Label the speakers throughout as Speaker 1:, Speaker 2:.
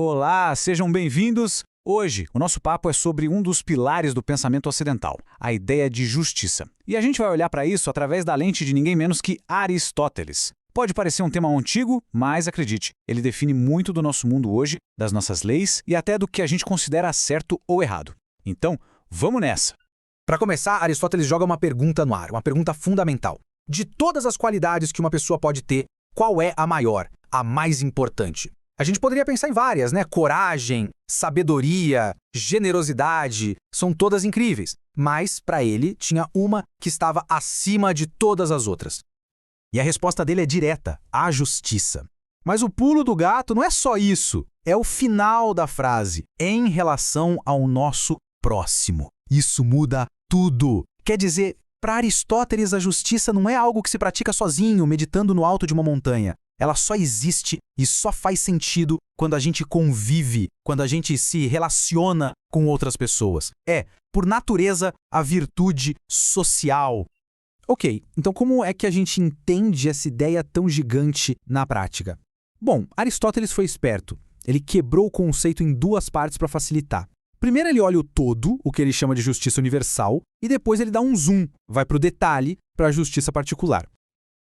Speaker 1: Olá, sejam bem-vindos! Hoje, o nosso papo é sobre um dos pilares do pensamento ocidental, a ideia de justiça. E a gente vai olhar para isso através da lente de ninguém menos que Aristóteles. Pode parecer um tema antigo, mas acredite, ele define muito do nosso mundo hoje, das nossas leis e até do que a gente considera certo ou errado. Então, vamos nessa!
Speaker 2: Para começar, Aristóteles joga uma pergunta no ar, uma pergunta fundamental. De todas as qualidades que uma pessoa pode ter, qual é a maior, a mais importante? A gente poderia pensar em várias, né? Coragem, sabedoria, generosidade, são todas incríveis. Mas, para ele, tinha uma que estava acima de todas as outras. E a resposta dele é direta, a justiça. Mas o pulo do gato não é só isso, é o final da frase, em relação ao nosso próximo. Isso muda tudo. Quer dizer, para Aristóteles, a justiça não é algo que se pratica sozinho, meditando no alto de uma montanha. Ela só existe e só faz sentido quando a gente convive, quando a gente se relaciona com outras pessoas. É, por natureza, a virtude social. Ok, então como é que a gente entende essa ideia tão gigante na prática? Bom, Aristóteles foi esperto. Ele quebrou o conceito em duas partes para facilitar. Primeiro ele olha o todo, o que ele chama de justiça universal, e depois ele dá um zoom, vai para o detalhe, para a justiça particular.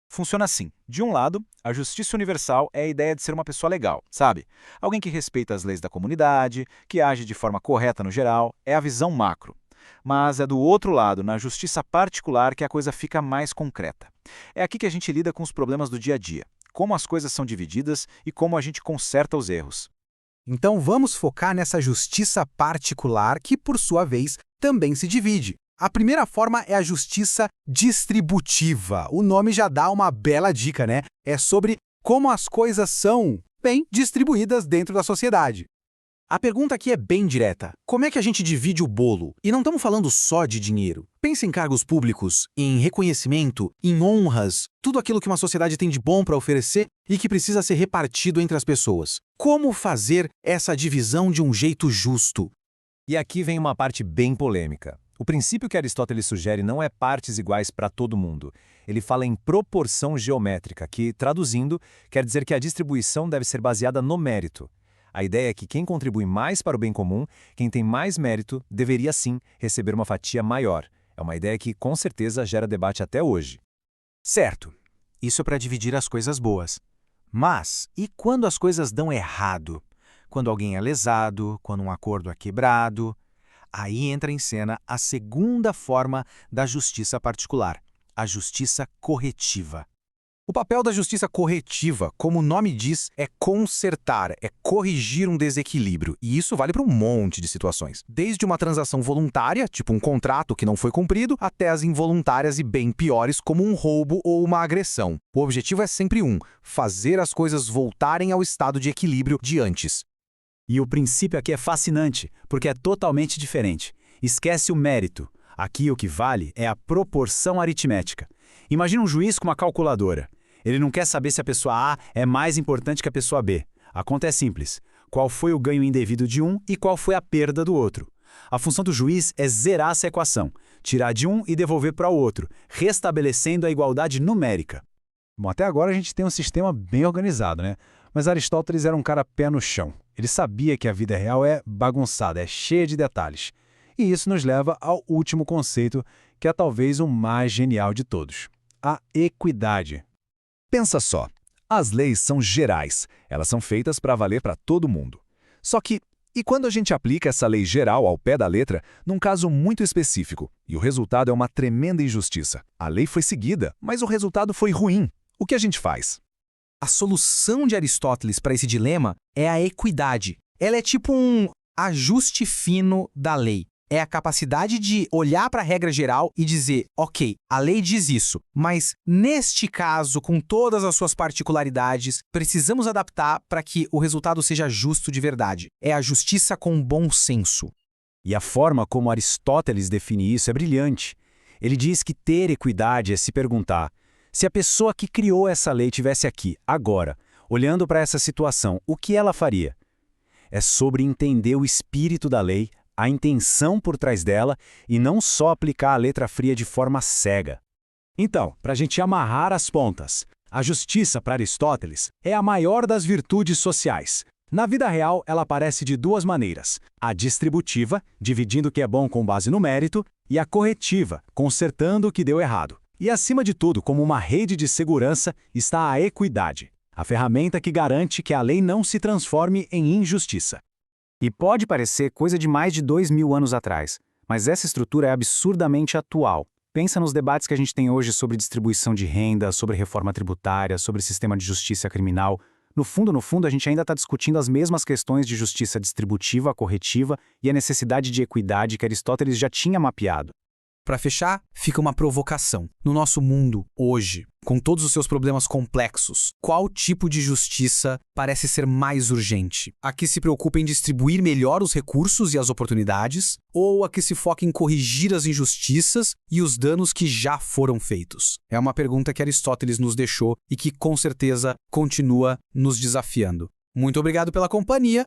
Speaker 1: Funciona assim. De um lado, a justiça universal é a ideia de ser uma pessoa legal, sabe? Alguém que respeita as leis da comunidade, que age de forma correta no geral, é a visão macro. Mas é do outro lado, na justiça particular, que a coisa fica mais concreta. É aqui que a gente lida com os problemas do dia a dia, como as coisas são divididas e como a gente conserta os erros.
Speaker 2: Então vamos focar nessa justiça particular que, por sua vez, também se divide. A primeira forma é a justiça distributiva. O nome já dá uma bela dica, né? É sobre como as coisas são, bem, distribuídas dentro da sociedade. A pergunta aqui é bem direta. Como é que a gente divide o bolo? E não estamos falando só de dinheiro. Pense em cargos públicos, em reconhecimento, em honras, tudo aquilo que uma sociedade tem de bom para oferecer e que precisa ser repartido entre as pessoas. Como fazer essa divisão de um jeito justo?
Speaker 3: E aqui vem uma parte bem polêmica. O princípio que Aristóteles sugere não é partes iguais para todo mundo. Ele fala em proporção geométrica, que, traduzindo, quer dizer que a distribuição deve ser baseada no mérito. A ideia é que quem contribui mais para o bem comum, quem tem mais mérito, deveria sim receber uma fatia maior. É uma ideia que, com certeza, gera debate até hoje.
Speaker 2: Certo, isso é para dividir as coisas boas. Mas, e quando as coisas dão errado? Quando alguém é lesado, quando um acordo é quebrado? Aí entra em cena a segunda forma da justiça particular, a justiça corretiva. O papel da justiça corretiva, como o nome diz, é consertar, é corrigir um desequilíbrio. E isso vale para um monte de situações. Desde uma transação voluntária, tipo um contrato que não foi cumprido, até as involuntárias e bem piores, como um roubo ou uma agressão. O objetivo é sempre fazer as coisas voltarem ao estado de equilíbrio de antes.
Speaker 1: E o princípio aqui é fascinante, porque é totalmente diferente. Esquece o mérito. Aqui o que vale é a proporção aritmética. Imagina um juiz com uma calculadora. Ele não quer saber se a pessoa A é mais importante que a pessoa B. A conta é simples. Qual foi o ganho indevido de um e qual foi a perda do outro. A função do juiz é zerar essa equação, tirar de um e devolver para o outro, restabelecendo a igualdade numérica. Bom, até agora a gente tem um sistema bem organizado, né? Mas Aristóteles era um cara pé no chão. Ele sabia que a vida real é bagunçada, é cheia de detalhes. E isso nos leva ao último conceito, que é talvez o mais genial de todos: a equidade.
Speaker 3: Pensa só, as leis são gerais, elas são feitas para valer para todo mundo. Só que, e quando a gente aplica essa lei geral ao pé da letra, num caso muito específico, e o resultado é uma tremenda injustiça? A lei foi seguida, mas o resultado foi ruim. O que a gente faz?
Speaker 2: A solução de Aristóteles para esse dilema é a equidade. Ela é tipo um ajuste fino da lei. É a capacidade de olhar para a regra geral e dizer, ok, a lei diz isso, mas neste caso, com todas as suas particularidades, precisamos adaptar para que o resultado seja justo de verdade. É a justiça com bom senso.
Speaker 1: E a forma como Aristóteles define isso é brilhante. Ele diz que ter equidade é se perguntar: se a pessoa que criou essa lei estivesse aqui, agora, olhando para essa situação, o que ela faria? É sobre entender o espírito da lei, a intenção por trás dela e não só aplicar a letra fria de forma cega. Então, para a gente amarrar as pontas, a justiça para Aristóteles é a maior das virtudes sociais, Na vida real, ela aparece de duas maneiras: a distributiva, dividindo o que é bom com base no mérito, e a corretiva, consertando o que deu errado. E acima de tudo, como uma rede de segurança, está a equidade, a ferramenta que garante que a lei não se transforme em injustiça.
Speaker 4: E pode parecer coisa de mais de 2000 anos atrás, mas essa estrutura é absurdamente atual. Pensa nos debates que a gente tem hoje sobre distribuição de renda, sobre reforma tributária, sobre sistema de justiça criminal. No fundo, a gente ainda está discutindo as mesmas questões de justiça distributiva, corretiva e a necessidade de equidade que Aristóteles já tinha mapeado.
Speaker 2: Para fechar, fica uma provocação. No nosso mundo, hoje, com todos os seus problemas complexos, qual tipo de justiça parece ser mais urgente? A que se preocupa em distribuir melhor os recursos e as oportunidades? Ou a que se foca em corrigir as injustiças e os danos que já foram feitos? É uma pergunta que Aristóteles nos deixou e que, com certeza, continua nos desafiando. Muito obrigado pela companhia